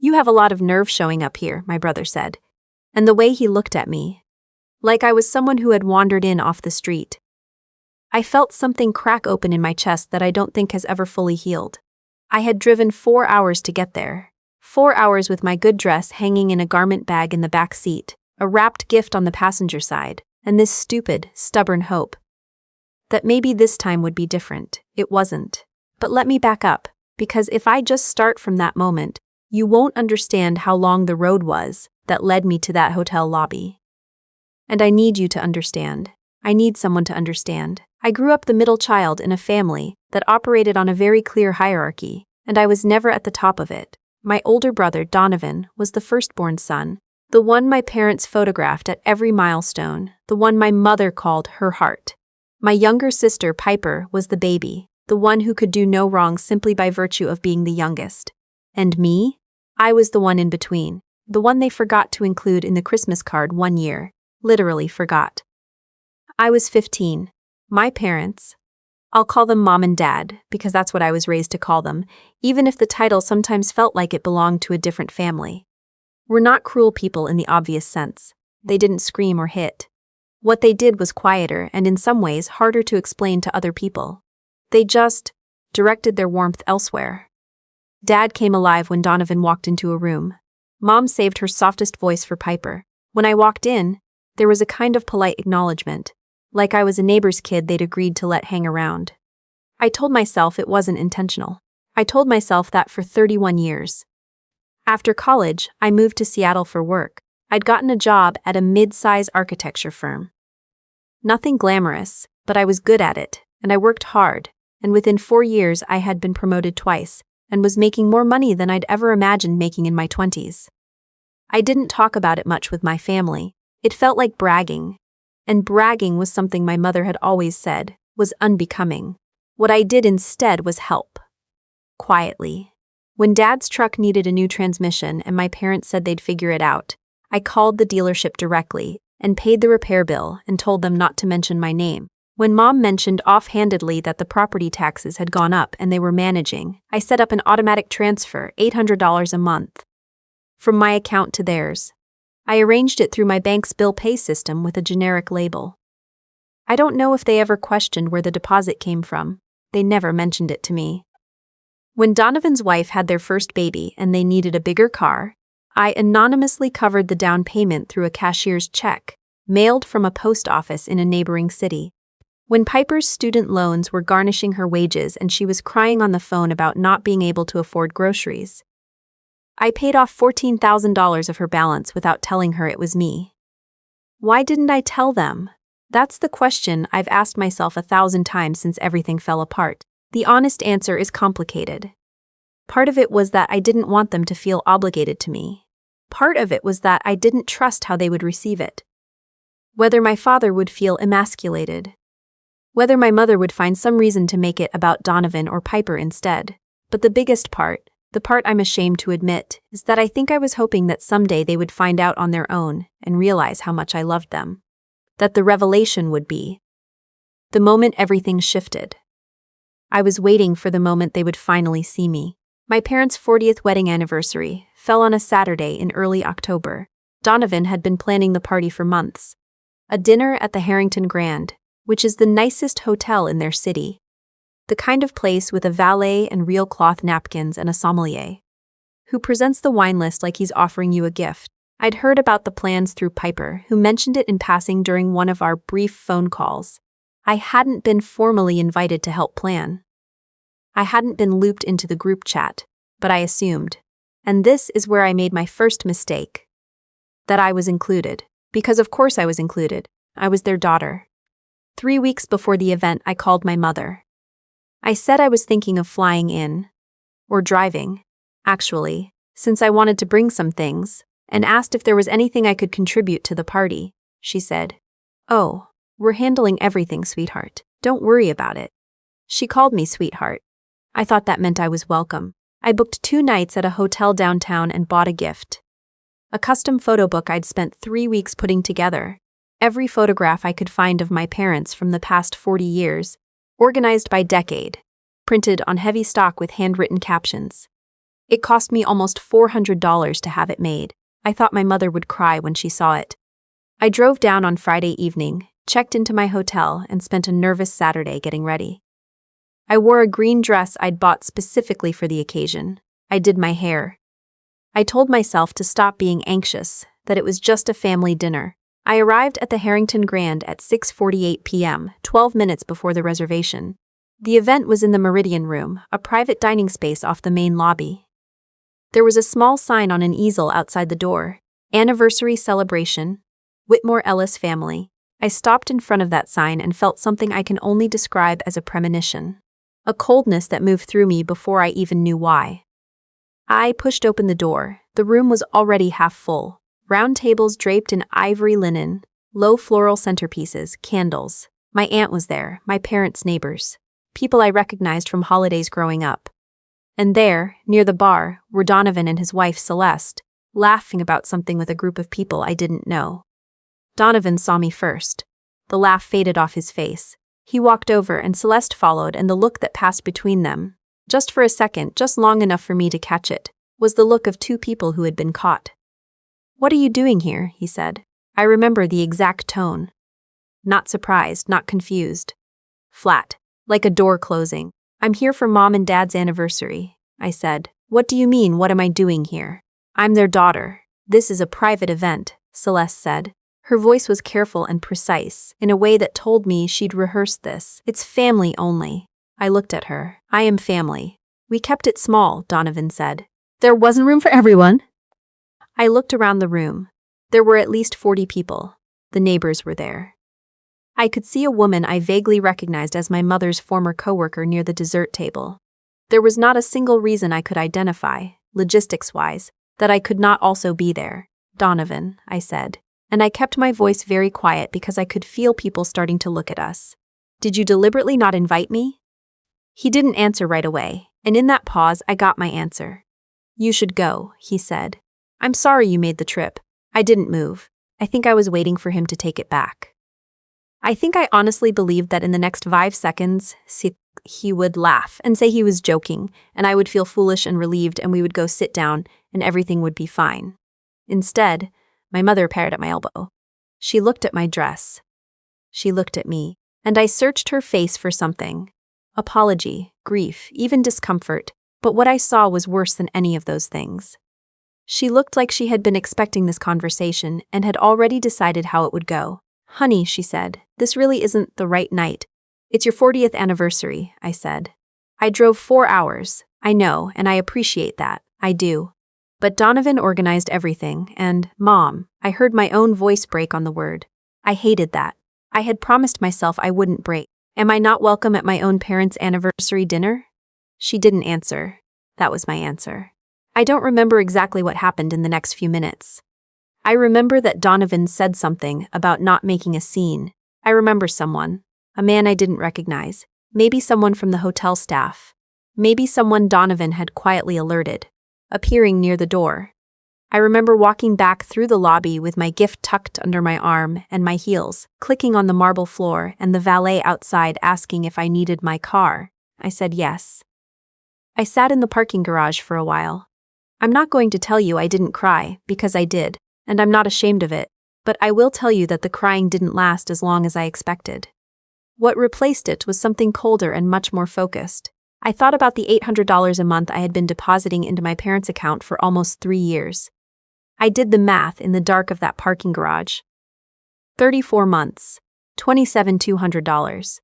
"You have a lot of nerve showing up here," my brother said. And the way he looked at me, like I was someone who had wandered in off the street. I felt something crack open in my chest that I don't think has ever fully healed. I had driven 4 hours to get there. 4 hours with my good dress hanging in a garment bag in the back seat, a wrapped gift on the passenger side, and this stupid, stubborn hope that maybe this time would be different. It wasn't. But let me back up, because if I just start from that moment, you won't understand how long the road was that led me to that hotel lobby. And I need you to understand. I need someone to understand. I grew up the middle child in a family that operated on a very clear hierarchy, and I was never at the top of it. My older brother, Donovan, was the firstborn son, the one my parents photographed at every milestone, the one my mother called her heart. My younger sister, Piper, was the baby, the one who could do no wrong simply by virtue of being the youngest. And me? I was the one in between, the one they forgot to include in the Christmas card one year, literally forgot. I was 15. My parents, I'll call them Mom and Dad, because that's what I was raised to call them, even if the title sometimes felt like it belonged to a different family, were not cruel people in the obvious sense. They didn't scream or hit. What they did was quieter and in some ways harder to explain to other people. They just directed their warmth elsewhere. Dad came alive when Donovan walked into a room. Mom saved her softest voice for Piper. When I walked in, there was a kind of polite acknowledgement, like I was a neighbor's kid they'd agreed to let hang around. I told myself it wasn't intentional. I told myself that for 31 years. After college, I moved to Seattle for work. I'd gotten a job at a mid-size architecture firm. Nothing glamorous, but I was good at it, and I worked hard, and within 4 years I had been promoted twice, and was making more money than I'd ever imagined making in my 20s. I didn't talk about it much with my family. It felt like bragging. And bragging was something my mother had always said was unbecoming. What I did instead was help. Quietly. When Dad's truck needed a new transmission and my parents said they'd figure it out, I called the dealership directly and paid the repair bill and told them not to mention my name. When Mom mentioned offhandedly that the property taxes had gone up and they were managing, I set up an automatic transfer, $800 a month, from my account to theirs. I arranged it through my bank's bill pay system with a generic label. I don't know if they ever questioned where the deposit came from. They never mentioned it to me. When Donovan's wife had their first baby and they needed a bigger car, I anonymously covered the down payment through a cashier's check, mailed from a post office in a neighboring city. When Piper's student loans were garnishing her wages and she was crying on the phone about not being able to afford groceries, I paid off $14,000 of her balance without telling her it was me. Why didn't I tell them? That's the question I've asked myself 1,000 times since everything fell apart. The honest answer is complicated. Part of it was that I didn't want them to feel obligated to me. Part of it was that I didn't trust how they would receive it. Whether my father would feel emasculated. Whether my mother would find some reason to make it about Donovan or Piper instead. But the biggest part, the part I'm ashamed to admit, is that I think I was hoping that someday they would find out on their own and realize how much I loved them. That the revelation would be the moment everything shifted. I was waiting for the moment they would finally see me. My parents' 40th wedding anniversary fell on a Saturday in early October. Donovan had been planning the party for months. A dinner at the Harrington Grand, which is the nicest hotel in their city. The kind of place with a valet and real cloth napkins and a sommelier, who presents the wine list like he's offering you a gift. I'd heard about the plans through Piper, who mentioned it in passing during one of our brief phone calls. I hadn't been formally invited to help plan. I hadn't been looped into the group chat, but I assumed. And this is where I made my first mistake. That I was included. Because of course I was included. I was their daughter. 3 weeks before the event, I called my mother. I said I was thinking of flying in. Or driving, actually, since I wanted to bring some things, and asked if there was anything I could contribute to the party. She said, "Oh, we're handling everything, sweetheart. Don't worry about it." She called me sweetheart. I thought that meant I was welcome. I booked 2 nights at a hotel downtown and bought a gift. A custom photo book I'd spent 3 weeks putting together. Every photograph I could find of my parents from the past 40 years, organized by decade, printed on heavy stock with handwritten captions. It cost me almost $400 to have it made. I thought my mother would cry when she saw it. I drove down on Friday evening, checked into my hotel, and spent a nervous Saturday getting ready. I wore a green dress I'd bought specifically for the occasion. I did my hair. I told myself to stop being anxious, that it was just a family dinner. I arrived at the Harrington Grand at 6:48 p.m., 12 minutes before the reservation. The event was in the Meridian Room, a private dining space off the main lobby. There was a small sign on an easel outside the door. Anniversary celebration. Whitmore Ellis family. I stopped in front of that sign and felt something I can only describe as a premonition. A coldness that moved through me before I even knew why. I pushed open the door. The room was already half full. Round tables draped in ivory linen, low floral centerpieces, candles. My aunt was there, my parents' neighbors. People I recognized from holidays growing up. And there, near the bar, were Donovan and his wife Celeste, laughing about something with a group of people I didn't know. Donovan saw me first. The laugh faded off his face. He walked over and Celeste followed, and the look that passed between them, just for a second, just long enough for me to catch it, was the look of two people who had been caught. "What are you doing here?" he said. I remember the exact tone. Not surprised, not confused. Flat, like a door closing. "I'm here for Mom and Dad's anniversary," I said. "What do you mean, what am I doing here?" "I'm their daughter. This is a private event," Celeste said. Her voice was careful and precise, in a way that told me she'd rehearsed this. "It's family only." I looked at her. "I am family." "We kept it small," Donovan said. "There wasn't room for everyone." I looked around the room. There were at least 40 people. The neighbors were there. I could see a woman I vaguely recognized as my mother's former coworker near the dessert table. There was not a single reason I could identify, logistics-wise, that I could not also be there. "Donovan," I said, and I kept my voice very quiet because I could feel people starting to look at us. "Did you deliberately not invite me?" He didn't answer right away, and in that pause I got my answer. "You should go," he said. "I'm sorry you made the trip." I didn't move. I think I was waiting for him to take it back. I think I honestly believed that in the next 5 seconds, he would laugh and say he was joking, and I would feel foolish and relieved, and we would go sit down, and everything would be fine. Instead, my mother appeared at my elbow. She looked at my dress. She looked at me, and I searched her face for something. Apology, grief, even discomfort, but what I saw was worse than any of those things. She looked like she had been expecting this conversation and had already decided how it would go. "Honey," she said, "this really isn't the right night." "It's your 40th anniversary," I said. "I drove 4 hours. I know, and I appreciate that. I do. But Donovan organized everything, and, Mom," I heard my own voice break on the word. I hated that. I had promised myself I wouldn't break. "Am I not welcome at my own parents' anniversary dinner?" She didn't answer. That was my answer. I don't remember exactly what happened in the next few minutes. I remember that Donovan said something about not making a scene. I remember someone, a man I didn't recognize, maybe someone from the hotel staff, maybe someone Donovan had quietly alerted, appearing near the door. I remember walking back through the lobby with my gift tucked under my arm and my heels, clicking on the marble floor, and the valet outside asking if I needed my car. I said yes. I sat in the parking garage for a while. I'm not going to tell you I didn't cry, because I did, and I'm not ashamed of it, but I will tell you that the crying didn't last as long as I expected. What replaced it was something colder and much more focused. I thought about the $800 a month I had been depositing into my parents' account for almost 3 years. I did the math in the dark of that parking garage. 34 months, $27,200.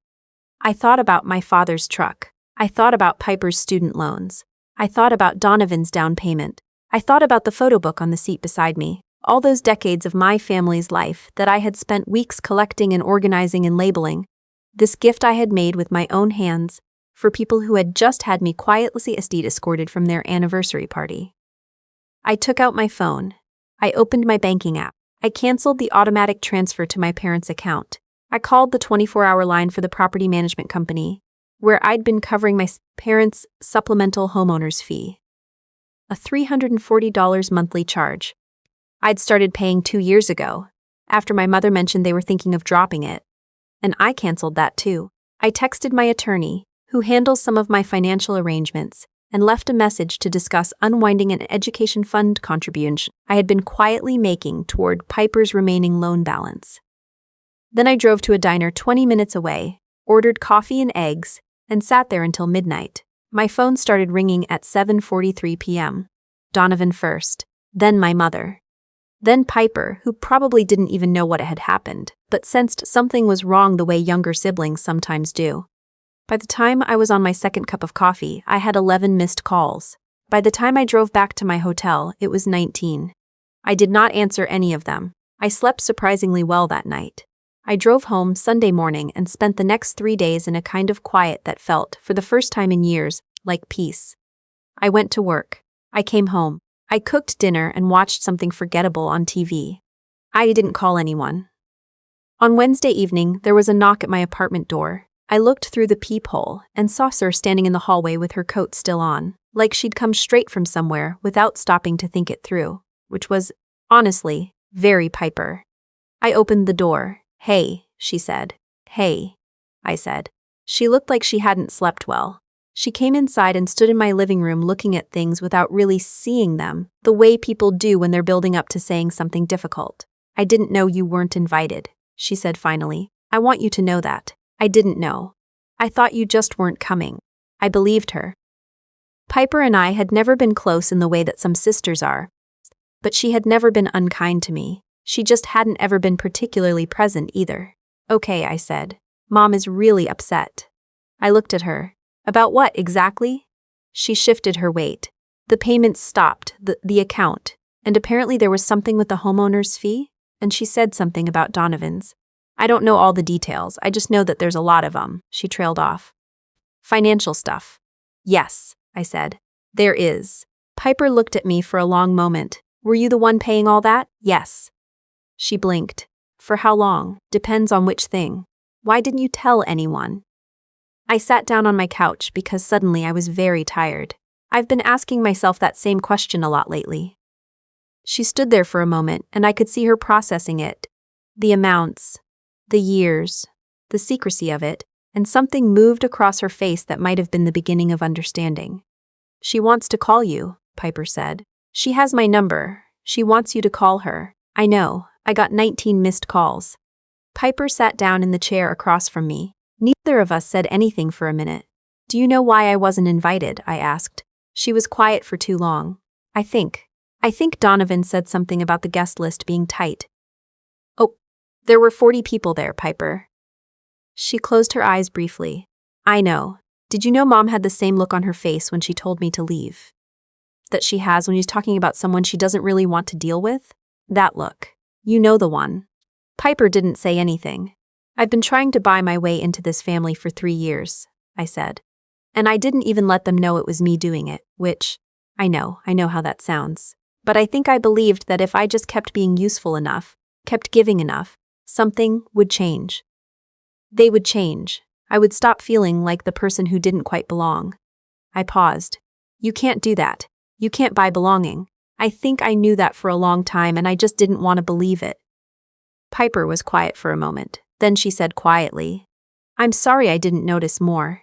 I thought about my father's truck. I thought about Piper's student loans. I thought about Donovan's down payment. I thought about the photo book on the seat beside me. All those decades of my family's life that I had spent weeks collecting and organizing and labeling. This gift I had made with my own hands for people who had just had me quietly escorted from their anniversary party. I took out my phone. I opened my banking app. I canceled the automatic transfer to my parents' account. I called the 24-hour line for the property management company, where I'd been covering my parents' supplemental homeowner's fee. A $340 monthly charge. I'd started paying 2 years ago, after my mother mentioned they were thinking of dropping it. And I canceled that too. I texted my attorney, who handles some of my financial arrangements, and left a message to discuss unwinding an education fund contribution I had been quietly making toward Piper's remaining loan balance. Then I drove to a diner 20 minutes away, ordered coffee and eggs, and sat there until midnight. My phone started ringing at 7:43 p.m. Donovan first, then my mother. Then Piper, who probably didn't even know what had happened, but sensed something was wrong the way younger siblings sometimes do. By the time I was on my second cup of coffee, I had 11 missed calls. By the time I drove back to my hotel, it was 19. I did not answer any of them. I slept surprisingly well that night. I drove home Sunday morning and spent the next 3 days in a kind of quiet that felt, for the first time in years, like peace. I went to work. I came home. I cooked dinner and watched something forgettable on TV. I didn't call anyone. On Wednesday evening, there was a knock at my apartment door. I looked through the peephole and saw Sir standing in the hallway with her coat still on, like she'd come straight from somewhere without stopping to think it through, which was, honestly, very Piper. I opened the door. "Hey," she said. "Hey," I said. She looked like she hadn't slept well. She came inside and stood in my living room looking at things without really seeing them, the way people do when they're building up to saying something difficult. "I didn't know you weren't invited," she said finally. "I want you to know that. I didn't know. I thought you just weren't coming." I believed her. Piper and I had never been close in the way that some sisters are, but she had never been unkind to me. She just hadn't ever been particularly present either. "Okay," I said. "Mom is really upset." I looked at her. "About what, exactly?" She shifted her weight. "The payments stopped, the account, and apparently there was something with the homeowner's fee, and she said something about Donovan's. I don't know all the details, I just know that there's a lot of them," she trailed off. "Financial stuff." "Yes," I said. "There is." Piper looked at me for a long moment. "Were you the one paying all that?" "Yes." She blinked. "For how long?" "Depends on which thing." "Why didn't you tell anyone?" I sat down on my couch because suddenly I was very tired. I've been asking myself that same question a lot lately. She stood there for a moment, and I could see her processing it. The amounts, the years, the secrecy of it, and something moved across her face that might have been the beginning of understanding. "She wants to call you," Piper said. "She has my number. She wants you to call her." "I know. I got 19 missed calls." Piper sat down in the chair across from me. Neither of us said anything for a minute. "Do you know why I wasn't invited?" I asked. She was quiet for too long. I think Donovan said something about the guest list being tight." "Oh, there were 40 people there, Piper." She closed her eyes briefly. "I know. Did you know Mom had the same look on her face when she told me to leave? That she has when she's talking about someone she doesn't really want to deal with? That look. You know the one." Piper didn't say anything. "I've been trying to buy my way into this family for 3 years, I said. "And I didn't even let them know it was me doing it, which, I know how that sounds. But I think I believed that if I just kept being useful enough, kept giving enough, something would change. They would change. I would stop feeling like the person who didn't quite belong." I paused. "You can't do that. You can't buy belonging. I think I knew that for a long time and I just didn't want to believe it." Piper was quiet for a moment. Then she said quietly, "I'm sorry I didn't notice more."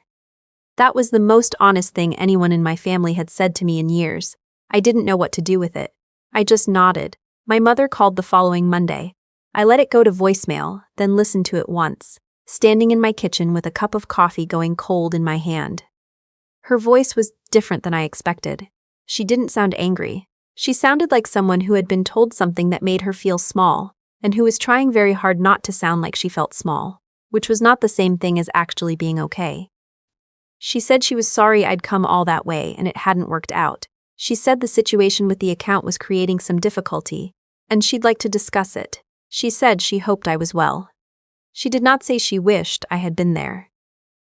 That was the most honest thing anyone in my family had said to me in years. I didn't know what to do with it. I just nodded. My mother called the following Monday. I let it go to voicemail, then listened to it once, standing in my kitchen with a cup of coffee going cold in my hand. Her voice was different than I expected. She didn't sound angry. She sounded like someone who had been told something that made her feel small, and who was trying very hard not to sound like she felt small, which was not the same thing as actually being okay. She said she was sorry I'd come all that way and it hadn't worked out. She said the situation with the account was creating some difficulty, and she'd like to discuss it. She said she hoped I was well. She did not say she wished I had been there.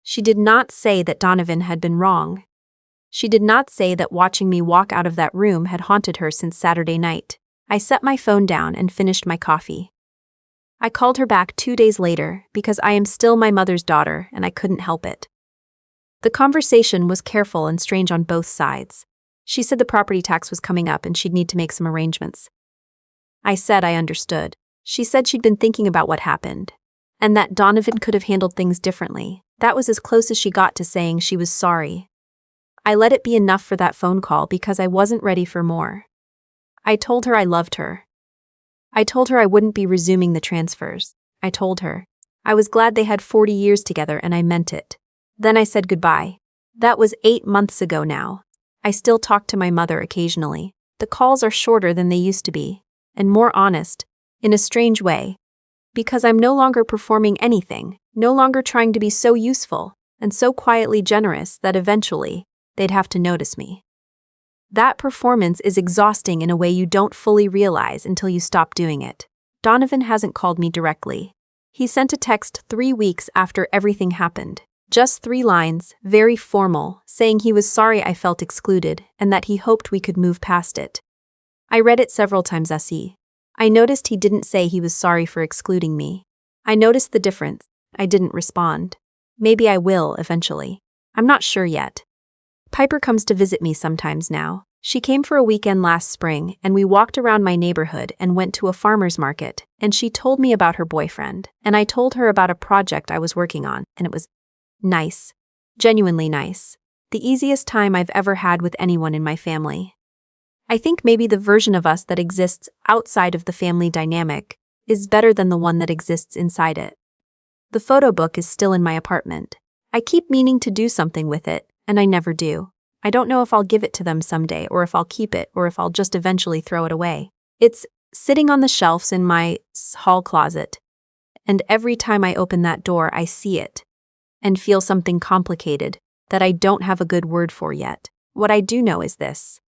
She did not say that Donovan had been wrong. She did not say that watching me walk out of that room had haunted her since Saturday night. I set my phone down and finished my coffee. I called her back 2 days later because I am still my mother's daughter and I couldn't help it. The conversation was careful and strange on both sides. She said the property tax was coming up and she'd need to make some arrangements. I said I understood. She said she'd been thinking about what happened, and that Donovan could have handled things differently. That was as close as she got to saying she was sorry. I let it be enough for that phone call because I wasn't ready for more. I told her I loved her. I told her I wouldn't be resuming the transfers. I told her I was glad they had 40 years together, and I meant it. Then I said goodbye. That was 8 months ago now. I still talk to my mother occasionally. The calls are shorter than they used to be, and more honest, in a strange way. Because I'm no longer performing anything, no longer trying to be so useful, and so quietly generous that eventually, they'd have to notice me. That performance is exhausting in a way you don't fully realize until you stop doing it. Donovan hasn't called me directly. He sent a text 3 weeks after everything happened. Just 3 lines, very formal, saying he was sorry I felt excluded and that he hoped we could move past it. I read it several times. I noticed he didn't say he was sorry for excluding me. I noticed the difference. I didn't respond. Maybe I will eventually. I'm not sure yet. Piper comes to visit me sometimes now. She came for a weekend last spring, and we walked around my neighborhood and went to a farmer's market, and she told me about her boyfriend, and I told her about a project I was working on, and it was nice. Genuinely nice. The easiest time I've ever had with anyone in my family. I think maybe the version of us that exists outside of the family dynamic is better than the one that exists inside it. The photo book is still in my apartment. I keep meaning to do something with it, and I never do. I don't know if I'll give it to them someday, or if I'll keep it, or if I'll just eventually throw it away. It's sitting on the shelves in my hall closet, and every time I open that door I see it, and feel something complicated that I don't have a good word for yet. What I do know is this.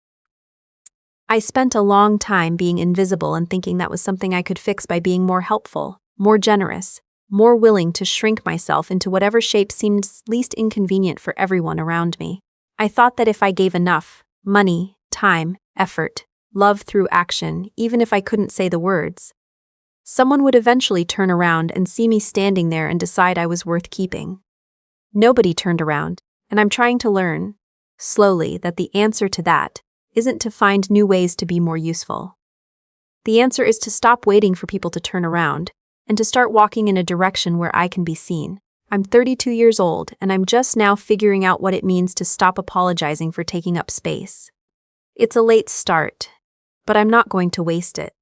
I spent a long time being invisible and thinking that was something I could fix by being more helpful, more generous, more willing to shrink myself into whatever shape seemed least inconvenient for everyone around me. I thought that if I gave enough money, time, effort, love through action, even if I couldn't say the words, someone would eventually turn around and see me standing there and decide I was worth keeping. Nobody turned around, and I'm trying to learn, slowly, that the answer to that isn't to find new ways to be more useful. The answer is to stop waiting for people to turn around and to start walking in a direction where I can be seen. I'm 32 years old, and I'm just now figuring out what it means to stop apologizing for taking up space. It's a late start, but I'm not going to waste it.